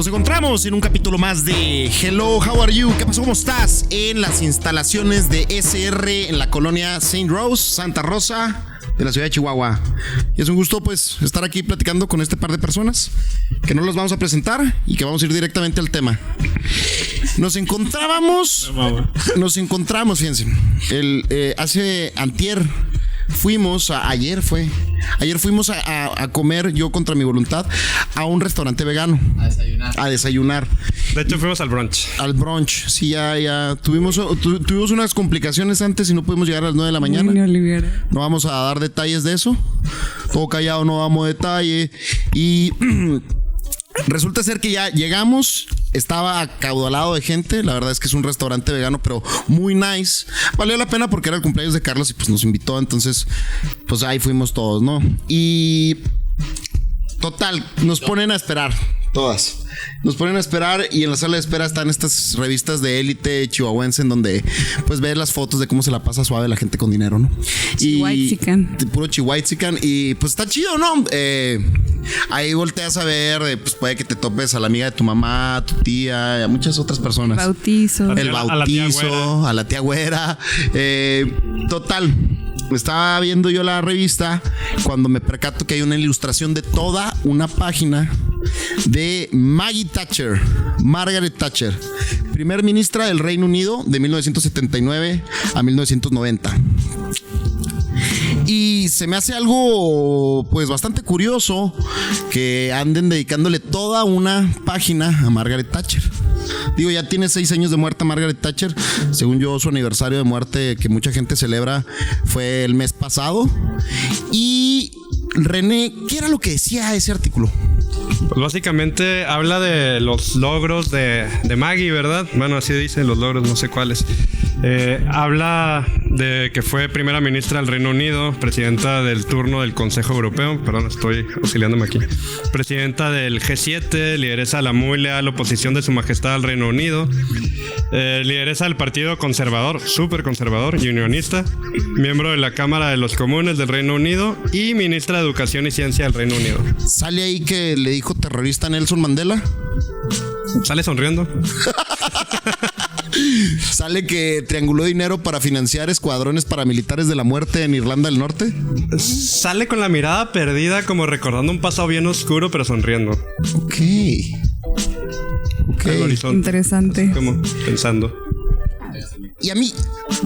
Nos encontramos en un capítulo más de Hello, how are you? ¿Qué pasó? ¿Cómo estás? En las instalaciones de SR en la colonia St. Rose, Santa Rosa, de la ciudad de Chihuahua. Y es un gusto pues estar aquí platicando con este par de personas que no los vamos a presentar y que vamos a ir directamente al tema. Nos encontramos, fíjense, ayer fuimos a comer, yo contra mi voluntad, a un restaurante vegano. A desayunar. De hecho, fuimos al brunch. Al brunch, sí, ya tuvimos unas complicaciones antes y no pudimos llegar a las 9 de la mañana. No vamos a dar detalles de eso. Todo callado, no damos detalle. Y resulta ser que ya llegamos. Estaba acaudalado de gente. La verdad es que es un restaurante vegano, pero muy nice. Valió la pena porque era el cumpleaños de Carlos y pues nos invitó. Entonces, pues ahí fuimos todos, ¿no? Y total, nos ponen a esperar. Todas. Nos ponen a esperar y en la sala de espera están estas revistas de élite chihuahuense en donde pues ves las fotos de cómo se la pasa suave la gente con dinero, ¿no? Chihuahua-chican. Puro chihuahua-chican. Y pues está chido, ¿no? Ahí volteas a ver, pues puede que te topes a la amiga de tu mamá, a tu tía, y a muchas otras personas. El bautizo, a la tía güera. Total. Estaba viendo yo la revista cuando me percato que hay una ilustración de toda una página de Maggie Thatcher, Margaret Thatcher, primer ministra del Reino Unido de 1979 a 1990. Y se me hace algo pues bastante curioso que anden dedicándole toda una página a Margaret Thatcher. Digo, ya tiene 6 años de muerta Margaret Thatcher. Según yo, su aniversario de muerte que mucha gente celebra fue el mes pasado. Y René, ¿qué era lo que decía ese artículo? Pues básicamente habla de los logros de Maggie, ¿verdad? Bueno, así dicen los logros, no sé cuáles. Habla de que fue primera ministra del Reino Unido, presidenta del turno del Consejo Europeo, perdón, estoy auxiliándome aquí, presidenta del G7, lideresa de la muy leal oposición de su majestad al Reino Unido, lideresa del Partido Conservador, súper conservador y unionista, miembro de la Cámara de los Comunes del Reino Unido y ministra de Educación y Ciencia del Reino Unido. ¿Sale ahí que le dijo terrorista a Nelson Mandela? ¿Sale sonriendo? ¿Sale que trianguló dinero para financiar escuadrones paramilitares de la muerte en Irlanda del Norte? Sale con la mirada perdida, como recordando un pasado bien oscuro, pero sonriendo. Ok. Interesante. Como pensando. Y a mí,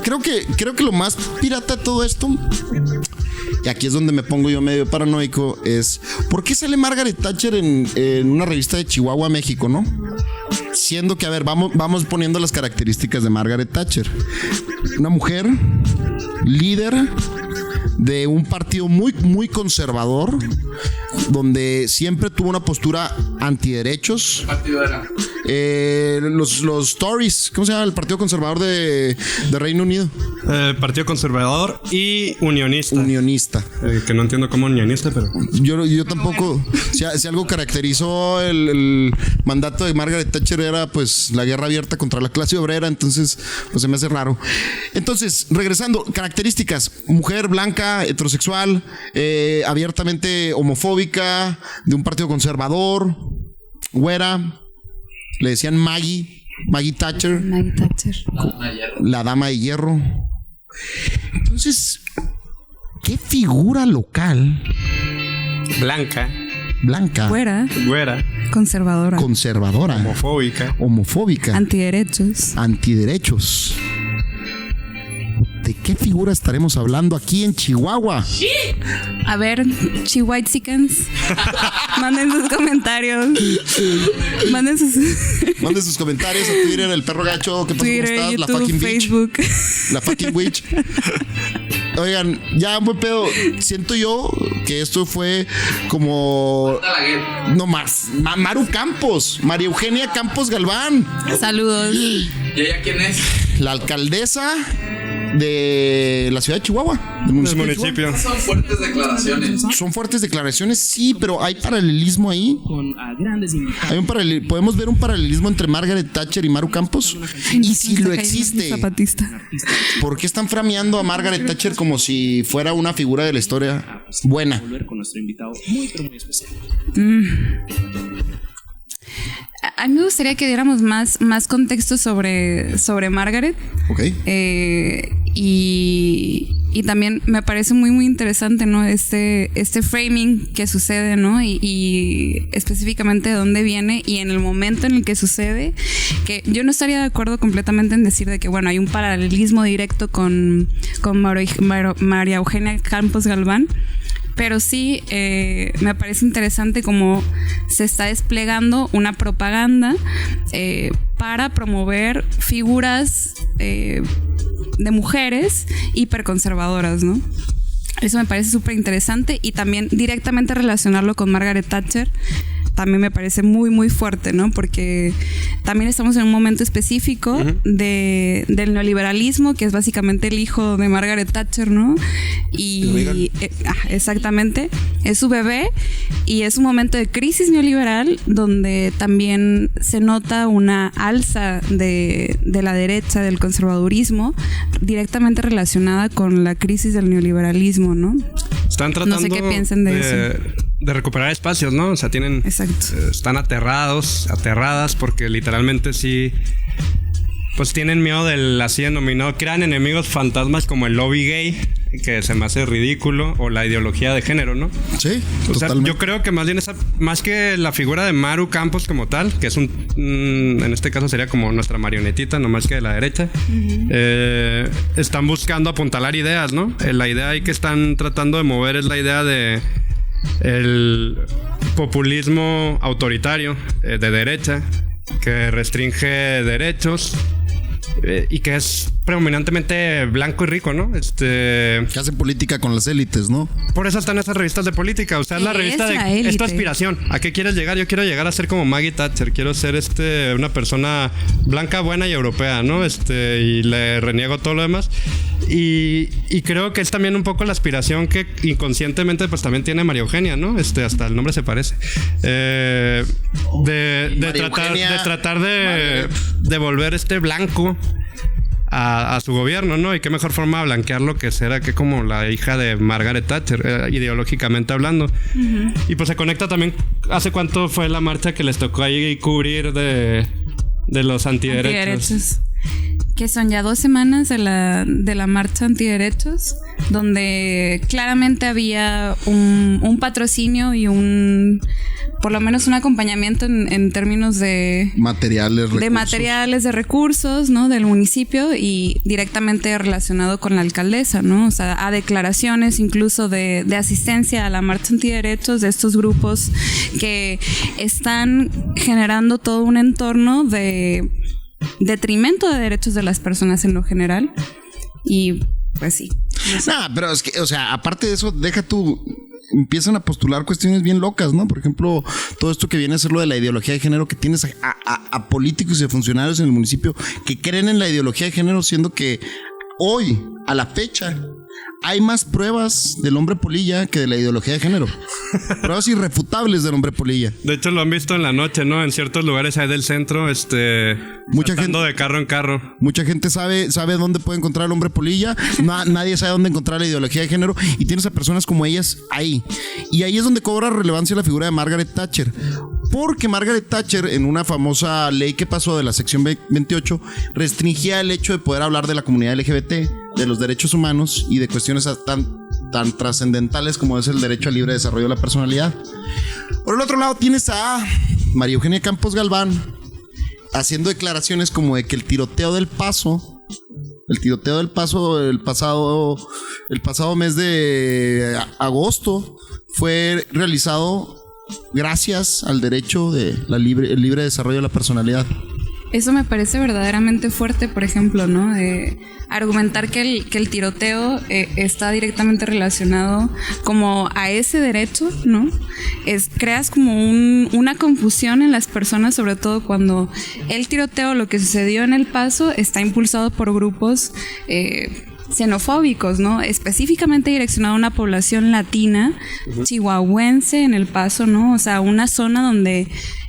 creo que lo más pirata de todo esto, y aquí es donde me pongo yo medio paranoico, es ¿por qué sale Margaret Thatcher en una revista de Chihuahua, México, no? Siendo que, a ver, vamos poniendo las características de Margaret Thatcher. Una mujer líder de un partido muy, muy conservador, donde siempre tuvo una postura antiderechos. ¿Qué partido era? Los Tories, ¿cómo se llama? El Partido Conservador de Reino Unido. Partido Conservador y unionista. Que no entiendo cómo unionista, pero yo tampoco. Si algo caracterizó el mandato de Margaret Thatcher era pues la guerra abierta contra la clase obrera, entonces pues se me hace raro. Entonces, regresando, características: mujer blanca, heterosexual, abiertamente homofóbica, de un partido conservador, güera. Le decían Maggie Thatcher. La dama de hierro. Entonces, ¿qué figura local? Blanca. Güera. Conservadora. Homofóbica. Antiderechos. ¿De qué figura estaremos hablando aquí en Chihuahua? A ver, Chihuahua-chicans, manden sus comentarios. Manden sus comentarios a Twitter, el perro gacho. ¿Qué pasa? Twitter, ¿Cómo estás? YouTube, la fucking Facebook. Bitch. La fucking witch. Oigan, ya buen pedo. Siento yo que esto fue como no más. Maru Campos, María Eugenia Campos Galván. Saludos. ¿Y ella quién es? La alcaldesa de la ciudad de Chihuahua, del municipio. Son fuertes declaraciones. Son fuertes declaraciones, sí, pero hay paralelismo ahí. Hay un podemos ver un paralelismo entre Margaret Thatcher y Maru Campos. Y si lo existe, ¿por qué están frameando a Margaret Thatcher como si fuera una figura de la historia buena? A mí me gustaría que diéramos más contexto sobre Margaret. Ok. Y también me parece muy, muy interesante, ¿no? Este framing que sucede, ¿no? Y específicamente de dónde viene y en el momento en el que sucede, que yo no estaría de acuerdo completamente en decir de que, bueno, hay un paralelismo directo con María Eugenia Campos Galván. Pero sí, me parece interesante cómo se está desplegando una propaganda para promover figuras de mujeres hiperconservadoras, ¿no? Eso me parece súper interesante y también directamente relacionarlo con Margaret Thatcher también me parece muy, muy fuerte, ¿no? Porque también estamos en un momento específico del neoliberalismo, que es básicamente el hijo de Margaret Thatcher, ¿no? Y exactamente, es su bebé y es un momento de crisis neoliberal donde también se nota una alza de la derecha, del conservadurismo, directamente relacionada con la crisis del neoliberalismo, ¿no? Están tratando no sé qué piensan de eso. De recuperar espacios, ¿no? O sea, están aterradas porque literalmente sí, pues tienen miedo del así denominado, crean enemigos fantasmas como el lobby gay, que se me hace ridículo, o la ideología de género, ¿no? Sí, o sea, totalmente. yo creo que más bien más que la figura de Maru Campos como tal, que es en este caso sería como nuestra marionetita, no más que de la derecha, están buscando apuntalar ideas, ¿no? La idea ahí que están tratando de mover es la idea de el populismo autoritario de derecha que restringe derechos y que es predominantemente blanco y rico, ¿no? Que hace política con las élites, ¿no? Por eso están esas revistas de política. O sea, es la revista de esta aspiración. ¿A qué quieres llegar? Yo quiero llegar a ser como Maggie Thatcher. Quiero ser una persona blanca, buena y europea, ¿no? Y le reniego todo lo demás. Y creo que es también un poco la aspiración que inconscientemente pues también tiene María Eugenia, ¿no? Hasta el nombre se parece. De tratar de volver blanco a su gobierno, ¿no? Y qué mejor forma de blanquearlo que ser que como la hija de Margaret Thatcher, ideológicamente hablando. Y pues se conecta también, ¿hace cuánto fue la marcha que les tocó ahí cubrir de los antiderechos? Que son ya 2 semanas de la marcha antiderechos, donde claramente había un patrocinio y por lo menos un acompañamiento en términos de materiales, de recursos, ¿no? Del municipio y directamente relacionado con la alcaldesa, ¿no? O sea, a declaraciones incluso de asistencia a la marcha antiderechos de estos grupos que están generando todo un entorno de detrimento de derechos de las personas en lo general. Y pues sí. No sé. Pero es que, o sea, aparte de eso, empiezan a postular cuestiones bien locas, ¿no? Por ejemplo, todo esto que viene a ser lo de la ideología de género, que tienes a políticos y a funcionarios en el municipio que creen en la ideología de género, siendo que hoy, a la fecha, hay más pruebas del hombre polilla que de la ideología de género. Pruebas irrefutables del hombre polilla. De hecho, lo han visto en la noche, ¿no? En ciertos lugares ahí del centro, mucha gente de carro en carro. Mucha gente sabe dónde puede encontrar el hombre polilla. Nadie sabe dónde encontrar la ideología de género. Y tienes a personas como ellas ahí. Y ahí es donde cobra relevancia la figura de Margaret Thatcher. Porque Margaret Thatcher, en una famosa ley que pasó de la sección 28, restringía el hecho de poder hablar de la comunidad LGBT, de los derechos humanos y de cuestiones tan trascendentales como es el derecho al libre desarrollo de la personalidad. Por el otro lado tienes a María Eugenia Campos Galván haciendo declaraciones como de que el tiroteo del Paso el pasado mes de agosto fue realizado gracias al derecho de el libre desarrollo de la personalidad. Eso me parece verdaderamente fuerte, por ejemplo, ¿no? Argumentar que el tiroteo está directamente relacionado como a ese derecho, ¿no? Creas como una confusión en las personas, sobre todo cuando el tiroteo, lo que sucedió en El Paso, está impulsado por grupos xenofóbicos, ¿no? Específicamente direccionado a una población latina, chihuahuense en El Paso, ¿no? O sea, una zona donde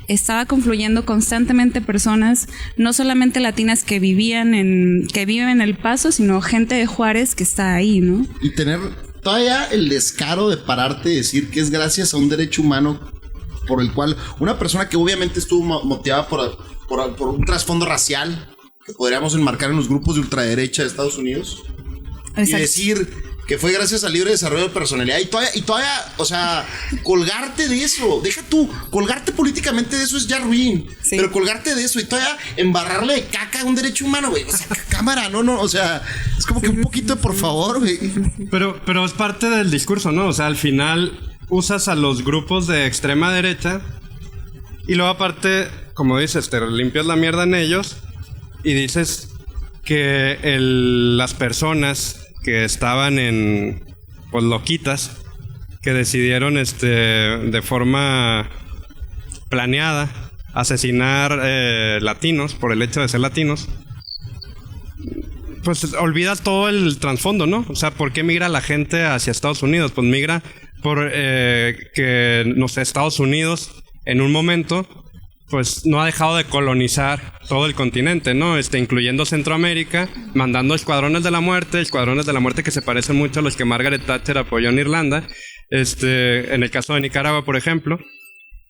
estaba confluyendo constantemente personas, no solamente latinas que viven en El Paso, sino gente de Juárez que está ahí, ¿no? Y tener todavía el descaro de pararte y decir que es gracias a un derecho humano por el cual una persona que obviamente estuvo motivada por un trasfondo racial que podríamos enmarcar en los grupos de ultraderecha de Estados Unidos. Exacto. Y decir que fue gracias al libre desarrollo de personalidad y todavía, o sea, colgarte de eso, deja tú, colgarte políticamente de eso es ya ruin, sí. Pero colgarte de eso y todavía embarrarle de caca a un derecho humano, güey, o sea, cámara, no, o sea, es como que un poquito de por favor, güey. Pero es parte del discurso, ¿no? O sea, al final usas a los grupos de extrema derecha y luego aparte, como dices, te limpias la mierda en ellos y dices que las personas que estaban pues loquitas, que decidieron de forma planeada asesinar latinos por el hecho de ser latinos, pues olvidas todo el trasfondo, ¿no? O sea, ¿por qué migra la gente hacia Estados Unidos? Pues migra por que, no sé, Estados Unidos en un momento pues no ha dejado de colonizar todo el continente, ¿no? Incluyendo Centroamérica, mandando escuadrones de la muerte que se parecen mucho a los que Margaret Thatcher apoyó en Irlanda, en el caso de Nicaragua, por ejemplo.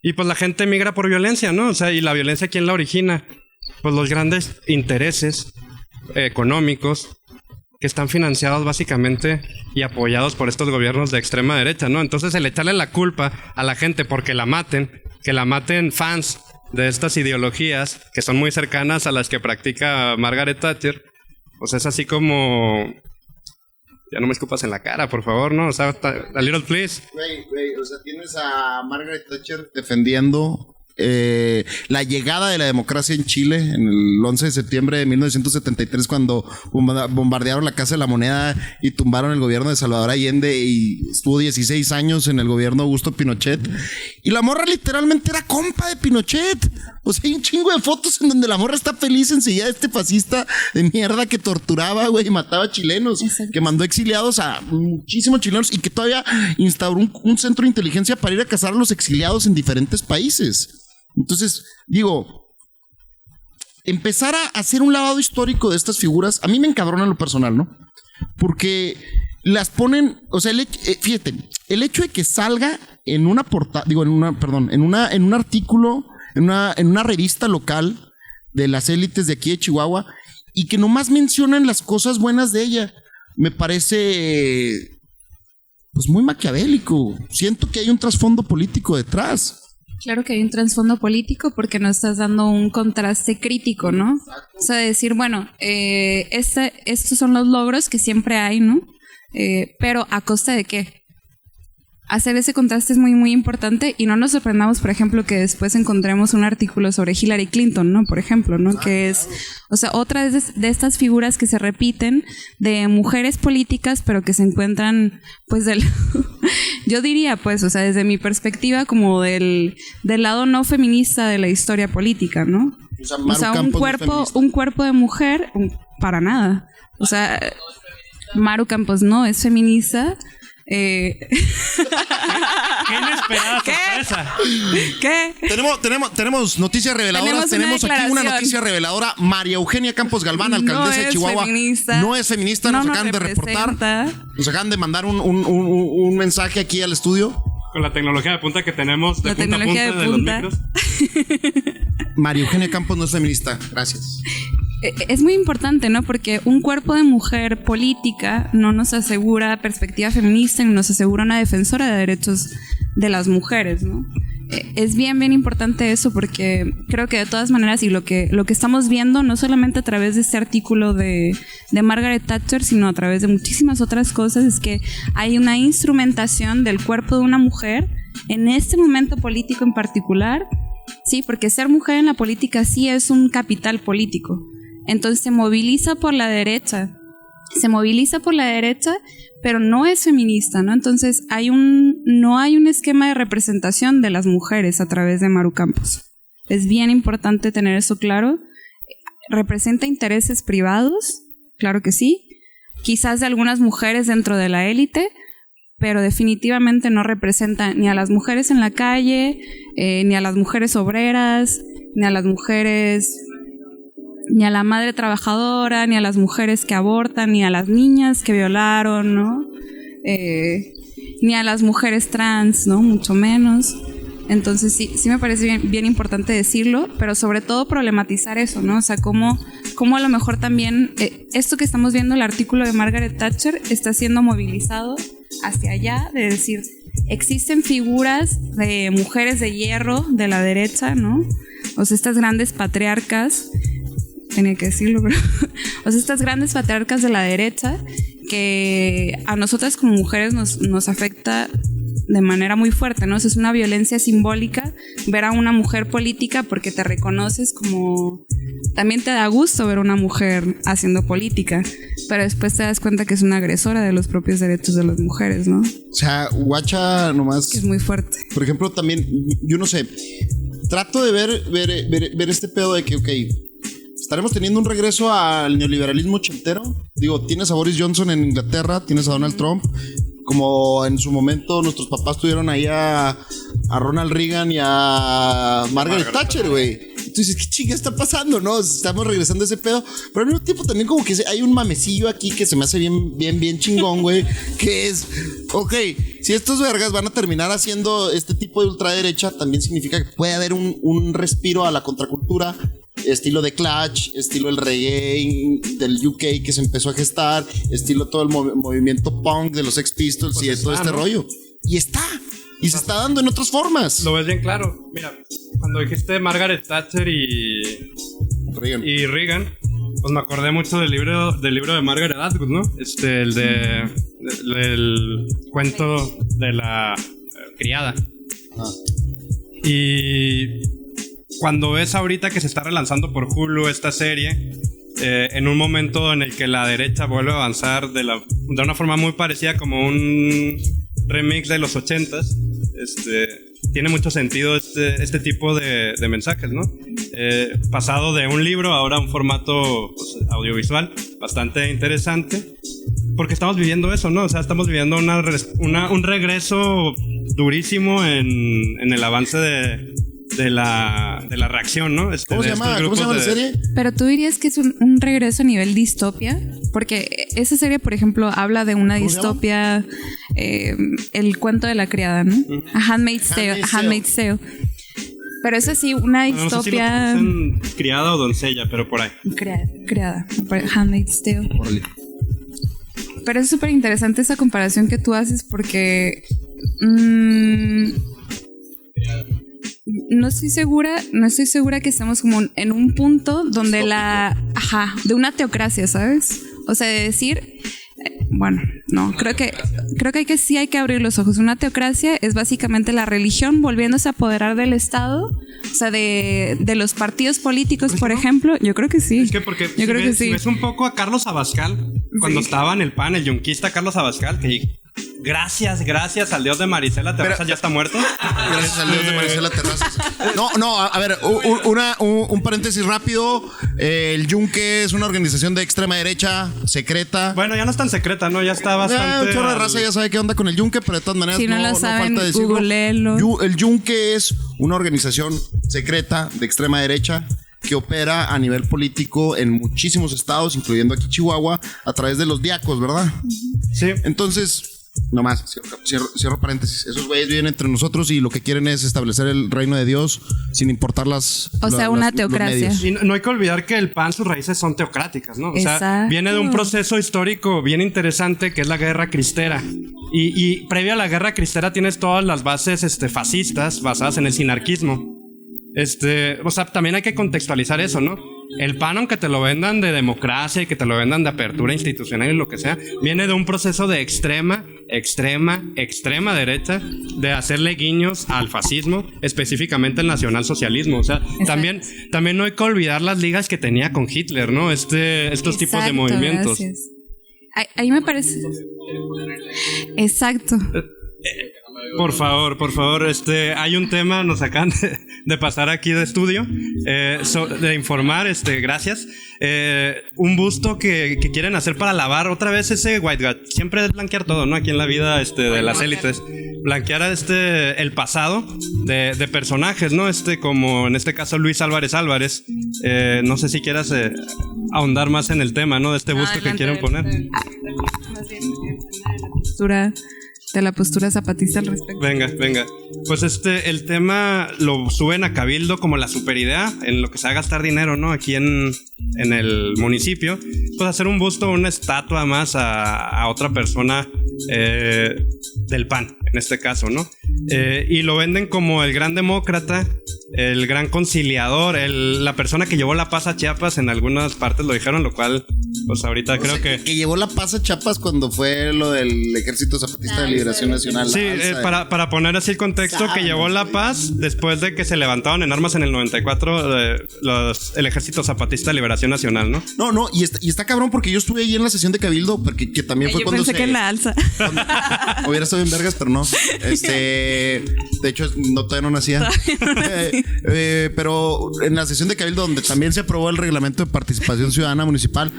Y pues la gente migra por violencia, ¿no? O sea, ¿y la violencia quién la origina? Pues los grandes intereses económicos que están financiados básicamente y apoyados por estos gobiernos de extrema derecha, ¿no? Entonces el echarle la culpa a la gente porque que la maten fans de estas ideologías que son muy cercanas a las que practica Margaret Thatcher, pues es así como... Ya no me escupas en la cara, por favor, ¿no? O sea, a little please. Güey, o sea, tienes a Margaret Thatcher defendiendo la llegada de la democracia en Chile en el 11 de septiembre de 1973 cuando bombardearon la Casa de la Moneda y tumbaron el gobierno de Salvador Allende y estuvo 16 años en el gobierno de Augusto Pinochet y la morra literalmente era compa de Pinochet. O sea, hay un chingo de fotos en donde la morra está feliz enseguida de este fascista de mierda que torturaba, güey, y mataba chilenos. Exacto. Que mandó exiliados a muchísimos chilenos y que todavía instauró un centro de inteligencia para ir a cazar a los exiliados en diferentes países. Entonces, digo, empezar a hacer un lavado histórico de estas figuras, a mí me encabrona en lo personal, ¿no? Porque las ponen, o sea, fíjate, el hecho de que salga en una portada, digo, en un artículo, en una revista local de las élites de aquí de Chihuahua, y que nomás mencionan las cosas buenas de ella, me parece, pues, muy maquiavélico. Siento que hay un trasfondo político detrás. Claro que hay un trasfondo político porque no estás dando un contraste crítico, ¿no? O sea, decir, bueno, estos son los logros que siempre hay, ¿no? Pero ¿a costa de qué? Hacer ese contraste es muy, muy importante y no nos sorprendamos, por ejemplo, que después encontremos un artículo sobre Hillary Clinton, ¿no? Por ejemplo, ¿no? Que es, o sea, otra de estas figuras que se repiten de mujeres políticas, pero que se encuentran, pues, yo diría, pues, o sea, desde mi perspectiva, como del lado no feminista de la historia política, ¿no? O sea, un cuerpo de mujer, para nada. O sea, Maru Campos no es feminista. Qué inesperada sorpresa. ¿Qué? Tenemos noticias reveladoras. Tenemos aquí una noticia reveladora. María Eugenia Campos Galván, alcaldesa de Chihuahua. No es feminista. Nos acaban de reportar. Nos acaban de mandar un mensaje aquí al estudio. Con la tecnología de punta que tenemos, de punta a punta de los micros. María Eugenia Campos no es feminista. Gracias. Es muy importante, ¿no? Porque un cuerpo de mujer política no nos asegura perspectiva feminista ni nos asegura una defensora de derechos de las mujeres, ¿no? Es bien importante eso porque creo que de todas maneras y lo que estamos viendo no solamente a través de este artículo de Margaret Thatcher, sino a través de muchísimas otras cosas, es que hay una instrumentación del cuerpo de una mujer en este momento político en particular, sí, porque ser mujer en la política sí es un capital político. Entonces se moviliza por la derecha, pero no es feminista, ¿no? Entonces no hay un esquema de representación de las mujeres a través de Maru Campos. Es bien importante tener eso claro. ¿Representa intereses privados? Claro que sí. Quizás de algunas mujeres dentro de la élite, pero definitivamente no representa ni a las mujeres en la calle, ni a las mujeres obreras, ni a las mujeres... ni a la madre trabajadora, ni a las mujeres que abortan, ni a las niñas que violaron, ¿no? Ni a las mujeres trans, ¿no? Mucho menos. Entonces sí me parece bien importante decirlo, pero sobre todo problematizar eso, ¿no? O sea, cómo a lo mejor también esto que estamos viendo, el artículo de Margaret Thatcher, está siendo movilizado hacia allá, de decir, existen figuras de mujeres de hierro de la derecha, ¿no? O sea, estas grandes patriarcas, tenía que decirlo, pero o sea, estas grandes patriarcas de la derecha que a nosotras como mujeres nos afecta de manera muy fuerte, ¿no? O sea, es una violencia simbólica ver a una mujer política porque te reconoces como... También te da gusto ver a una mujer haciendo política, pero después te das cuenta que es una agresora de los propios derechos de las mujeres, ¿no? O sea, guacha nomás... Que es muy fuerte. Por ejemplo, también, yo no sé, trato de ver este pedo de que, ok, estaremos teniendo un regreso al neoliberalismo ochentero. Digo, tienes a Boris Johnson en Inglaterra, tienes a Donald Trump, como en su momento nuestros papás tuvieron ahí a Ronald Reagan y a Margaret Thatcher, güey. Entonces, ¿qué chinga está pasando, no? Estamos regresando a ese pedo. Pero al mismo tiempo también como que hay un mamecillo aquí que se me hace bien chingón, güey. Que es, ok, si estos vergas van a terminar haciendo este tipo de ultraderecha, también significa que puede haber un respiro a la contracultura, estilo de Clash, estilo el reggae del UK que se empezó a gestar, estilo todo el movimiento punk de los Sex Pistols, pues y de todo este rollo. Y está. Y se está dando en otras formas. Lo ves bien claro. Mira, cuando dijiste Margaret Thatcher y Reagan, pues me acordé mucho del libro de Margaret Atwood, ¿no? El cuento de la criada. Y cuando ves ahorita que se está relanzando por Hulu esta serie, en un momento en el que la derecha vuelve a avanzar de una forma muy parecida como un remix de los 80s, tiene mucho sentido este tipo de mensajes, ¿no? Pasado de un libro ahora a un formato, pues, audiovisual bastante interesante, porque estamos viviendo eso, ¿no? O sea, estamos viviendo un regreso durísimo en el avance de la reacción, ¿no? ¿Cómo se llama la serie? Pero tú dirías que es un regreso a nivel distopia, porque esa serie, por ejemplo, habla de una distopia, el cuento de la criada, ¿no? A Handmaid's Tale. Pero eso sí, una distopia. No sé si lo criada o doncella, pero por ahí. Criada, Handmaid's Tale. Pero es súper interesante esa comparación que tú haces porque no estoy segura que estemos como en un punto donde de una teocracia, ¿sabes? O sea, de decir, bueno, no, creo que sí hay que abrir los ojos. Una teocracia es básicamente la religión volviéndose a apoderar del Estado, o sea, de los partidos políticos, por ejemplo. Yo creo que sí. Es que porque si ves un poco a Carlos Abascal, cuando estaba en el PAN, el yunquista Carlos Abascal, que gracias al dios de Marisela Terrazas ya está muerto. Gracias al dios de Marisela Terrazas. No, a ver, un paréntesis rápido. El Yunque es una organización de extrema derecha, secreta. Bueno, ya no es tan secreta, ¿no? Ya está bastante... Un chorro de raza ya sabe qué onda con el Yunque, pero de todas maneras si no falta decirlo. Googleenlo. El Yunque es una organización secreta de extrema derecha que opera a nivel político en muchísimos estados, incluyendo aquí Chihuahua, a través de los diacos, ¿verdad? Sí. Entonces... Nomás, cierro paréntesis. Esos güeyes viven entre nosotros y lo que quieren es establecer el reino de Dios sin importar una teocracia. Y no hay que olvidar que el PAN, sus raíces son teocráticas, ¿no? O sea, viene de un proceso histórico bien interesante que es la Guerra Cristera. Y previo a la Guerra Cristera tienes todas las bases fascistas basadas en el sinarquismo. O sea, también hay que contextualizar eso, ¿no? El PAN, aunque te lo vendan de democracia y que te lo vendan de apertura institucional y lo que sea, viene de un proceso de extrema derecha, de hacerle guiños al fascismo, específicamente el nacionalsocialismo. O sea, también no hay que olvidar las ligas que tenía con Hitler, ¿no? Estos tipos de movimientos. Gracias. Ahí me parece. Exacto. Por favor, hay un tema, nos acaban de pasar aquí de estudio, de informar, gracias. Un busto que quieren hacer para lavar otra vez ese white guy. Siempre es blanquear todo, ¿no? Aquí en la vida de las élites. Blanquear el pasado de personajes, ¿no? Como en este caso Luis Álvarez. No sé si quieras ahondar más en el tema, ¿no? De este busto que quieren poner. Más bien, la postura de la postura zapatista al respecto. Venga. Pues el tema lo suben a Cabildo como la superidea en lo que se va a gastar dinero, ¿no? Aquí en el municipio. Pues hacer un busto, una estatua más a otra persona del PAN, en este caso, ¿no? Y lo venden como el gran demócrata, el gran conciliador, la persona que llevó la paz a Chiapas. En algunas partes lo dijeron, lo cual, pues ahorita creo que llevó la paz a Chiapas cuando fue lo del Ejército Zapatista de Liberación Nacional. Sí, para poner así el contexto, que llevó la paz después de que se levantaron en armas en el 94 el Ejército Zapatista de Liberación Nacional, ¿no? No, y está cabrón porque yo estuve ahí en la sesión de Cabildo, porque que también fue cuando pensé que en la alza. Hubiera estado en vergas, pero no. De hecho, todavía no nacía. Pero en la sesión de Cabildo, donde también se aprobó el reglamento de participación ciudadana municipal,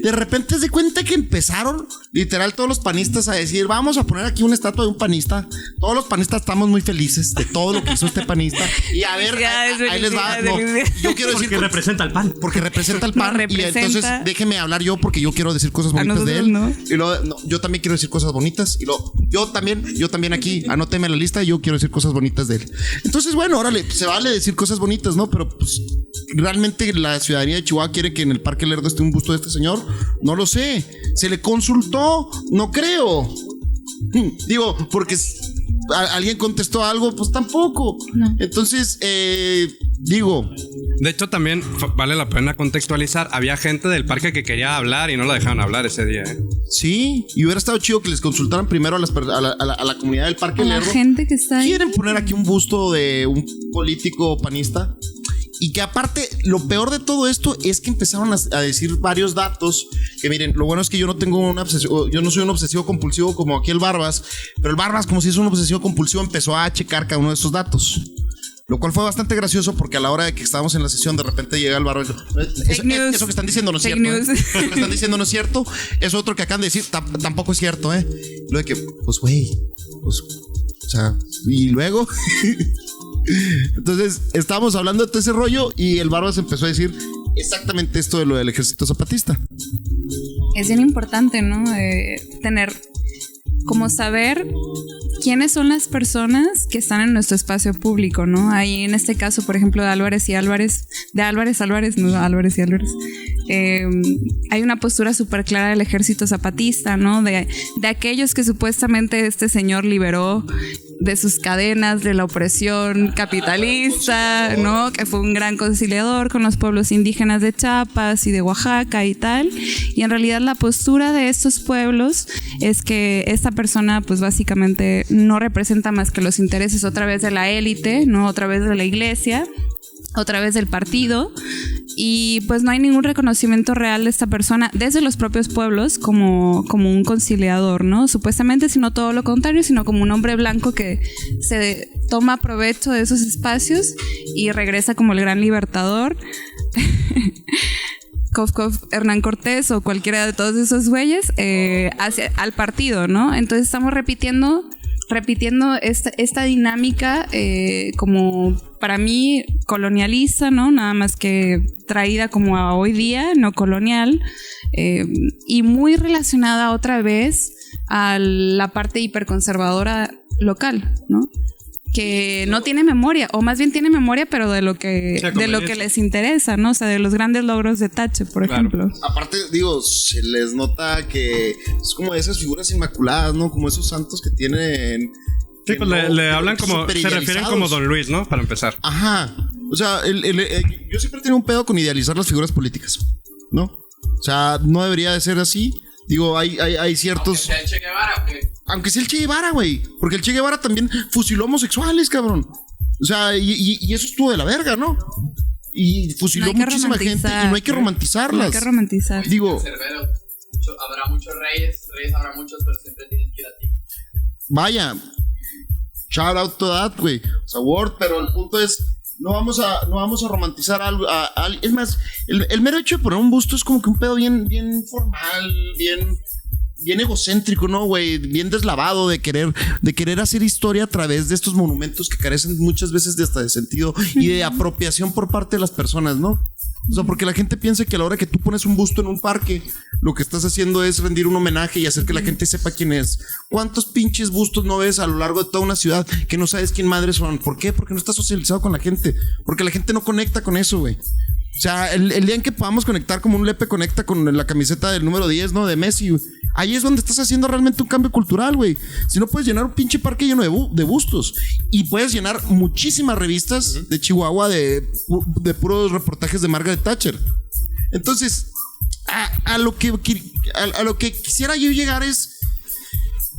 de repente se cuenta que empezaron literal todos los panistas a decir: vamos a poner aquí una estatua de un panista. Todos los panistas estamos muy felices de todo lo que hizo este panista. Y a ver, ahí les va. No, yo quiero decir porque representa al PAN. Porque representa al PAN. Y entonces déjeme hablar yo, porque yo quiero decir cosas bonitas de él. ¿No? Y luego, yo también quiero decir cosas bonitas. Y luego, yo también aquí, anóteme la lista, yo quiero decir cosas bonitas de él. Entonces, bueno, órale, se vale decir cosas bonitas, ¿no? Pero pues realmente la ciudadanía de Chihuahua quiere que en el Parque Lerdo esté un busto de este señor. No lo sé. ¿Se le consultó? No creo. Digo, porque alguien contestó algo, pues tampoco. No. Entonces, digo. De hecho, también vale la pena contextualizar. Había gente del parque que quería hablar y no la dejaron hablar ese día, ¿eh? Sí, y hubiera estado chido que les consultaran primero a la comunidad del Parque Lerdo. La gente que está ahí. ¿Quieren poner aquí un busto de un político panista? Y que aparte, lo peor de todo esto es que empezaron a decir varios datos. Que miren, lo bueno es que yo no tengo una obsesión, yo no soy un obsesivo compulsivo como aquí el Barbas, pero el Barbas, como si es un obsesivo compulsivo, empezó a checar cada uno de esos datos. Lo cual fue bastante gracioso porque a la hora de que estábamos en la sesión, de repente llega el Barbas. Eso que están diciendo no es cierto. Eso que están diciendo no es cierto. Eso otro que acaban de decir tampoco es cierto, Lo de que, pues güey, pues, o sea, y luego. Entonces, estábamos hablando de todo ese rollo y el Barbas empezó a decir exactamente esto de lo del Ejército Zapatista. Es bien importante, ¿no? Tener, como saber quiénes son las personas que están en nuestro espacio público, ¿no? Ahí en este caso, por ejemplo, de Álvarez y Álvarez, hay una postura súper clara del Ejército Zapatista, ¿no? De aquellos que supuestamente este señor liberó de sus cadenas de la opresión capitalista, ¿no? Que fue un gran conciliador con los pueblos indígenas de Chiapas y de Oaxaca y tal. Y en realidad la postura de estos pueblos es que esta persona pues básicamente no representa más que los intereses otra vez de la élite, ¿no? Otra vez de la iglesia, otra vez del partido, y pues no hay ningún reconocimiento real de esta persona desde los propios pueblos como un conciliador, ¿no? Supuestamente, sino todo lo contrario, sino como un hombre blanco que se toma provecho de esos espacios y regresa como el gran libertador. Hernán Cortés o cualquiera de todos esos güeyes al partido, ¿no? Entonces estamos repitiendo esta dinámica como para mí colonialista, ¿no? Nada más que traída como a hoy día, no colonial, y muy relacionada otra vez a la parte hiperconservadora local, ¿no? Que no tiene memoria, o más bien tiene memoria, pero de lo que les interesa, ¿no? O sea, de los grandes logros de Tache, por ejemplo. Aparte, digo, se les nota que es como esas figuras inmaculadas, ¿no? Como esos santos que tienen. Sí, pues le hablan como, se refieren como Don Luis, ¿no? Para empezar. Ajá. O sea, yo siempre he tenido un pedo con idealizar las figuras políticas, ¿no? O sea, no debería de ser así. Digo, hay ciertos. Aunque sea el Che Guevara, ¿o qué? Aunque sea el Che Guevara, güey. Porque el Che Guevara también fusiló homosexuales, cabrón. O sea, y eso estuvo de la verga, ¿no? Y fusiló muchísima gente y no hay que romantizarlas. No hay que romantizar. Digo, habrá muchos reyes habrá muchos, pero siempre tienes que ir a ti. Vaya, shout out to that, güey. O sea, word, pero el punto es, no vamos a romantizar algo. Es más, el mero hecho de poner un busto es como que un pedo bien formal, bien egocéntrico, ¿no, güey? Bien deslavado de querer hacer historia a través de estos monumentos que carecen muchas veces de hasta de sentido y de apropiación por parte de las personas, ¿no? O sea, porque la gente piensa que a la hora que tú pones un busto en un parque, lo que estás haciendo es rendir un homenaje y hacer que la gente sepa quién es. ¿Cuántos pinches bustos no ves a lo largo de toda una ciudad que no sabes quién madres son? ¿Por qué? Porque no estás socializado con la gente. Porque la gente no conecta con eso, güey. O sea, el día en que podamos conectar como un Lepe conecta con la camiseta del número 10, ¿no? De Messi, güey. Ahí es donde estás haciendo realmente un cambio cultural, güey. Si no, puedes llenar un pinche parque lleno de bustos. Y puedes llenar muchísimas revistas de Chihuahua de puros reportajes de Margaret Thatcher. Entonces, a lo que quisiera yo llegar es...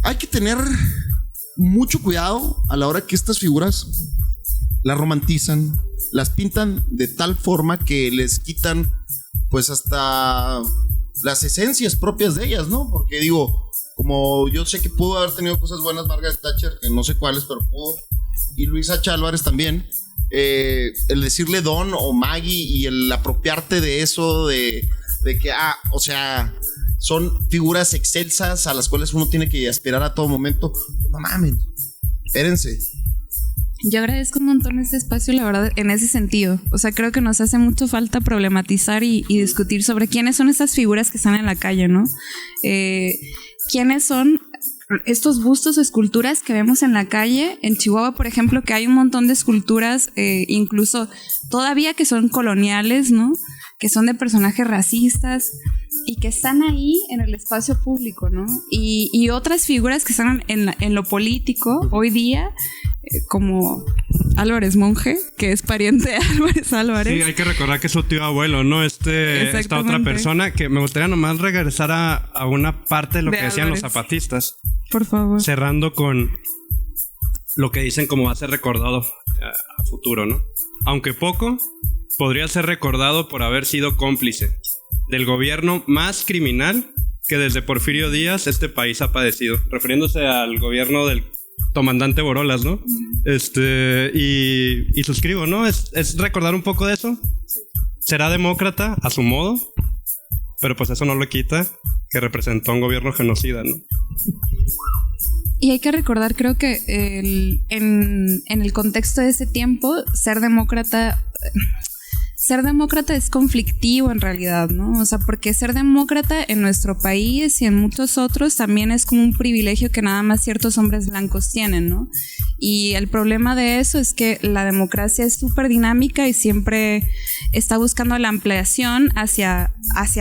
Hay que tener mucho cuidado a la hora que estas figuras las romantizan, las pintan de tal forma que les quitan pues hasta las esencias propias de ellas, ¿no? Porque digo, como yo sé que pudo haber tenido cosas buenas Margaret Thatcher, que no sé cuáles, pero pudo, y Luisa H. Álvarez también, el decirle Don o Maggie y el apropiarte de eso, de que, o sea, son figuras excelsas a las cuales uno tiene que aspirar a todo momento. No mames, espérense. Yo agradezco un montón este espacio, la verdad, en ese sentido. O sea, creo que nos hace mucho falta problematizar y discutir sobre quiénes son estas figuras que están en la calle, ¿no? ¿Quiénes son estos bustos o esculturas que vemos en la calle? En Chihuahua, por ejemplo, que hay un montón de esculturas, incluso todavía que son coloniales, ¿no? Que son de personajes racistas y que están ahí en el espacio público, ¿no? Y otras figuras que están en lo político hoy día, como Álvarez Monje, que es pariente de Álvarez Álvarez. Sí, hay que recordar que es su tío abuelo, ¿no? Esta otra persona, que me gustaría nomás regresar a una parte de lo que decían los zapatistas. Por favor. Cerrando con lo que dicen como va a ser recordado a futuro, ¿no? Aunque poco, podría ser recordado por haber sido cómplice del gobierno más criminal que desde Porfirio Díaz este país ha padecido, refiriéndose al gobierno del comandante Borolas, ¿no? Y suscribo, ¿no? Es recordar un poco de eso. Será demócrata a su modo, pero pues eso no lo quita que representó un gobierno genocida, ¿no? Y hay que recordar, creo que en el contexto de ese tiempo, ser demócrata es conflictivo en realidad, ¿no? O sea, porque ser demócrata en nuestro país y en muchos otros también es como un privilegio que nada más ciertos hombres blancos tienen, ¿no? Y el problema de eso es que la democracia es súper dinámica y siempre está buscando la ampliación hacia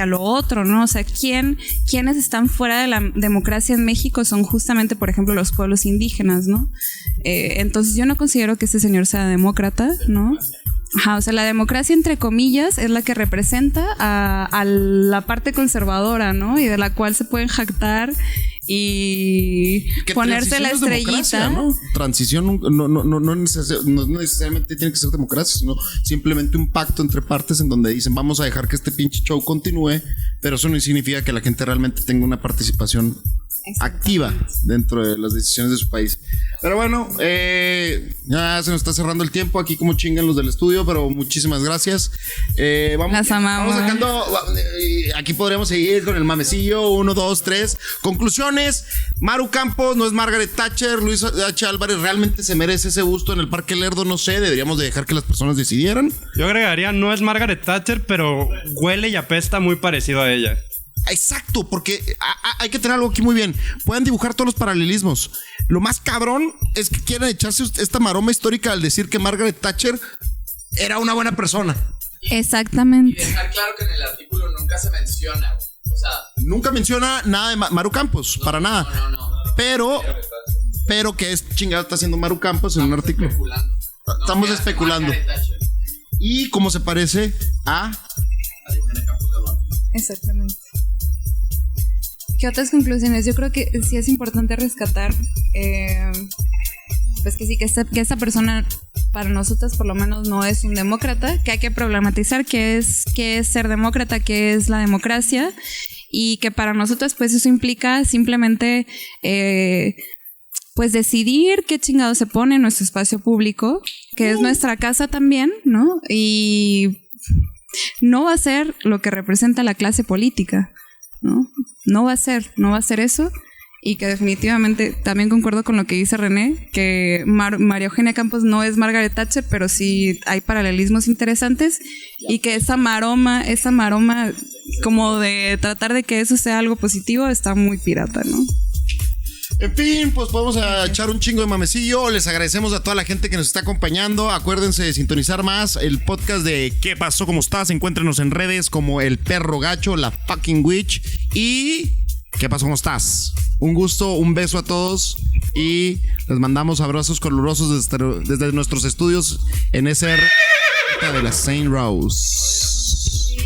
lo otro, ¿no? O sea, quienes están fuera de la democracia en México son justamente, por ejemplo, los pueblos indígenas, ¿no? Entonces yo no considero que este señor sea demócrata, ¿no? Ajá, o sea, la democracia, entre comillas, es la que representa a la parte conservadora, ¿no? Y de la cual se pueden jactar y ponerse la estrellita, ¿no? Transición no necesariamente tiene que ser democracia, sino simplemente un pacto entre partes en donde dicen vamos a dejar que este pinche show continúe, pero eso no significa que la gente realmente tenga una participación activa dentro de las decisiones de su país. Pero bueno, ya se nos está cerrando el tiempo aquí como chingan los del estudio, pero muchísimas gracias. Vamos sacando, aquí podríamos seguir con el mamecillo, 1, 2, 3 conclusiones. Maru Campos no es Margaret Thatcher. Luis H. Álvarez realmente se merece ese busto en el Parque Lerdo, no sé, deberíamos de dejar que las personas decidieran. Yo agregaría, no es Margaret Thatcher, pero huele y apesta muy parecido a ella. Exacto, porque hay que tener algo aquí muy bien. Pueden dibujar todos los paralelismos. Lo más cabrón es que quieren echarse esta maroma histórica al decir que Margaret Thatcher era una buena persona. Exactamente. Y dejar claro que en el artículo nunca se menciona, o sea, nunca menciona nada de Maru Campos, para nada. No. Pero que es chingado está haciendo Maru Campos en un artículo. Estamos especulando. Y cómo se parece a Exactamente. ¿Qué otras conclusiones? Yo creo que sí es importante rescatar, pues que sí, que esta persona para nosotras por lo menos no es un demócrata, que hay que problematizar qué es ser demócrata, qué es la democracia, y que para nosotras pues eso implica simplemente pues decidir qué chingado se pone en nuestro espacio público, que es nuestra casa también, ¿no? Y no va a ser lo que representa la clase política, ¿no? No va a ser eso. y que definitivamente también concuerdo con lo que dice René, que María Eugenia Campos no es Margaret Thatcher, pero sí hay paralelismos interesantes, y que esa maroma como de tratar de que eso sea algo positivo está muy pirata, ¿no? En fin, pues vamos a echar un chingo de mamecillo. Les agradecemos a toda la gente que nos está acompañando. Acuérdense de sintonizar más el podcast de ¿Qué pasó? ¿Cómo estás? Encuéntrenos en redes como El Perro Gacho, La Fucking Witch y ¿Qué pasó? ¿Cómo estás? Un gusto, un beso a todos y les mandamos abrazos calurosos desde nuestros estudios en ese de la Saint Rose.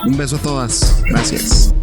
Un beso a todas. Gracias.